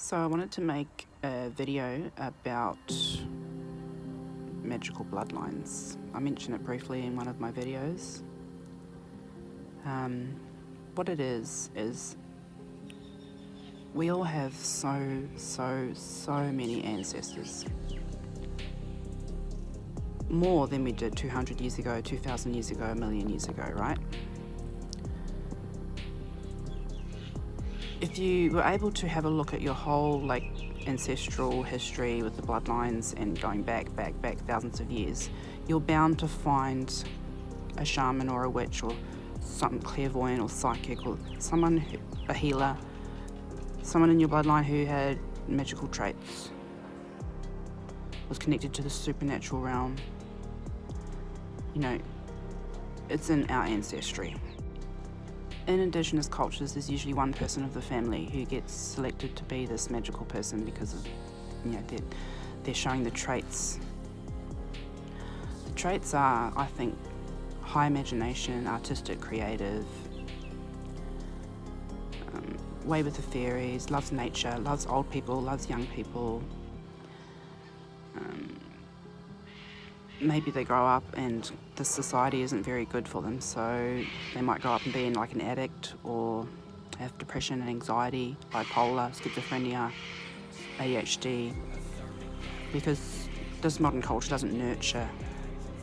So I wanted to make a video about magical bloodlines. I mentioned it briefly in one of my videos. What it is we all have so many ancestors. More than we did 200 years ago, 2,000 years ago, a million years ago, right? If you were able to have a look at your whole ancestral history with the bloodlines and going back thousands of years, you're bound to find a shaman or a witch or some clairvoyant or psychic or a healer, someone in your bloodline who had magical traits, was connected to the supernatural realm. You know, it's in our ancestry. In Indigenous cultures, there's usually one person of the family who gets selected to be this magical person because of, they're showing the traits. The traits are, I think, high imagination, artistic, creative, way with the fairies, loves nature, loves old people, loves young people. Maybe they grow up and the society isn't very good for them, so they might grow up and be an addict or have depression and anxiety, bipolar, schizophrenia, ADHD, because this modern culture doesn't nurture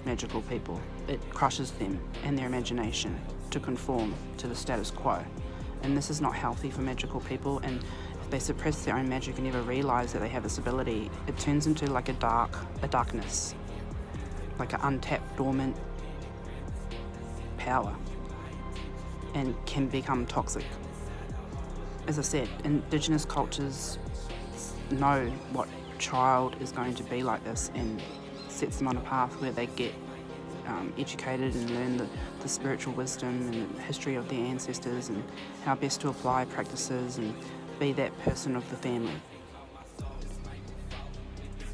magical people. It crushes them and their imagination to conform to the status quo. And this is not healthy for magical people, and if they suppress their own magic and never realise that they have this ability, it turns into a darkness. Like an untapped, dormant power, and can become toxic. As I said, Indigenous cultures know what child is going to be like this and sets them on a path where they get educated and learn the spiritual wisdom and the history of their ancestors and how best to apply practices and be that person of the family.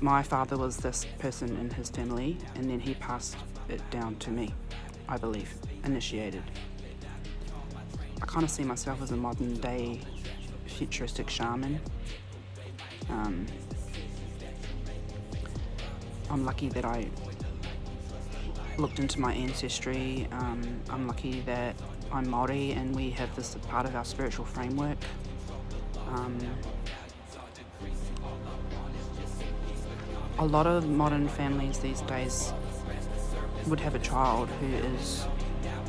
My father was this person in his family, and then he passed it down to me, I believe, initiated. I kind of see myself as a modern day futuristic shaman. I'm lucky that I looked into my ancestry. I'm lucky that I'm Māori and we have this part of our spiritual framework. A lot of modern families these days would have a child who is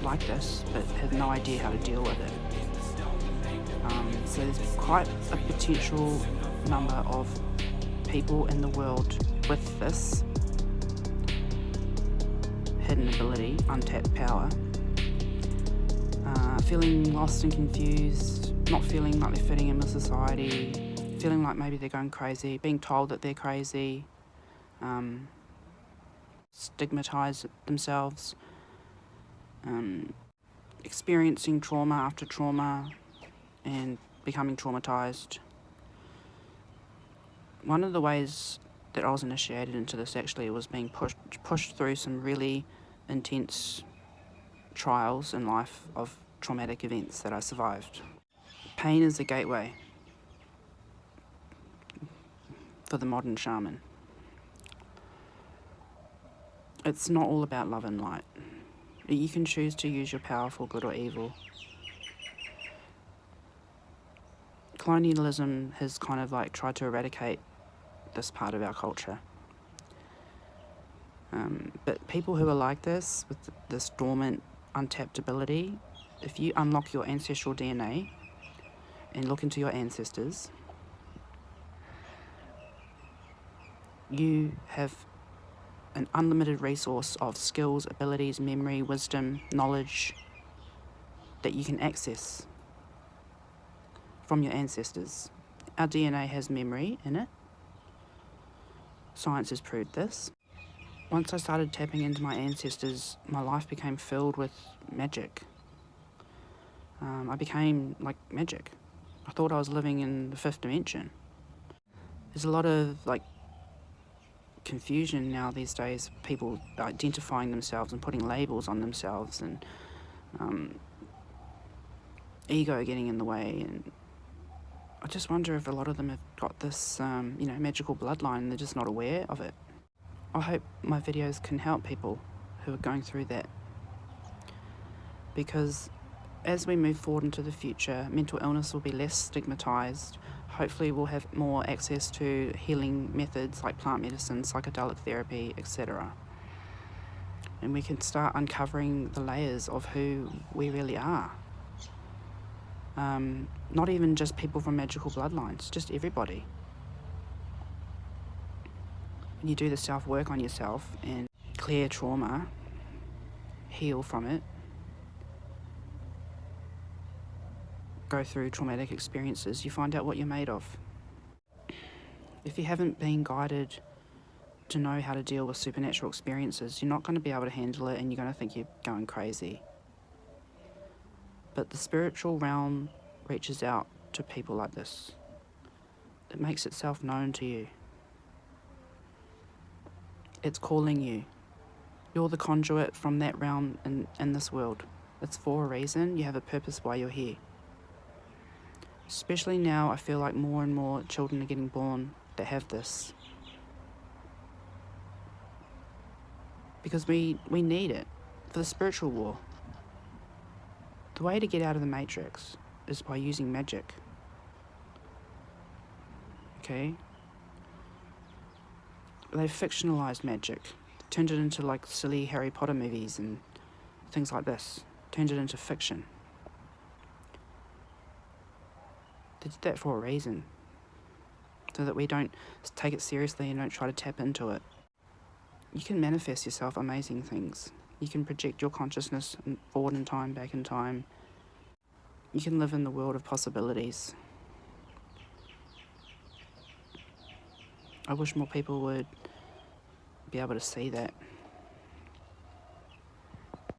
like this but have no idea how to deal with it. So there's quite a potential number of people in the world with this hidden ability, untapped power, feeling lost and confused, not feeling like they're fitting in with society, feeling like maybe they're going crazy, being told that they're crazy, stigmatise themselves, experiencing trauma after trauma and becoming traumatised. One of the ways that I was initiated into this actually was being pushed through some really intense trials in life of traumatic events that I survived. Pain is the gateway for the modern shaman. It's not all about love and light. You can choose to use your power for good or evil. Colonialism has kind of tried to eradicate this part of our culture. But people who are like this, with this dormant, untapped ability, if you unlock your ancestral DNA and look into your ancestors, you have an unlimited resource of skills, abilities, memory, wisdom, knowledge that you can access from your ancestors. Our DNA has memory in it. Science has proved this. Once I started tapping into my ancestors, my life became filled with magic. I became like magic. I thought I was living in the fifth dimension. There's a lot of confusion now these days, people identifying themselves and putting labels on themselves, and ego getting in the way, and I just wonder if a lot of them have got this, magical bloodline and they're just not aware of it. I hope my videos can help people who are going through that, because as we move forward into the future, mental illness will be less stigmatised. Hopefully we'll have more access to healing methods like plant medicine, psychedelic therapy, etc. And we can start uncovering the layers of who we really are. Not even just people from magical bloodlines, just everybody. When you do the self-work on yourself and clear trauma, heal from it, go through traumatic experiences, you find out what you're made of. If you haven't been guided to know how to deal with supernatural experiences, you're not going to be able to handle it and you're going to think you're going crazy. But the spiritual realm reaches out to people like this. It makes itself known to you. It's calling you. You're the conduit from that realm in this world. It's for a reason. You have a purpose why you're here. Especially now, I feel like more and more children are getting born that have this. Because we need it for the spiritual war. The way to get out of the matrix is by using magic. Okay? They've fictionalized magic, turned it into like silly Harry Potter movies and things like this, turned it into fiction. They did that for a reason, so that we don't take it seriously and don't try to tap into it. You can manifest yourself amazing things. You can project your consciousness forward in time, back in time. You can live in the world of possibilities. I wish more people would be able to see that.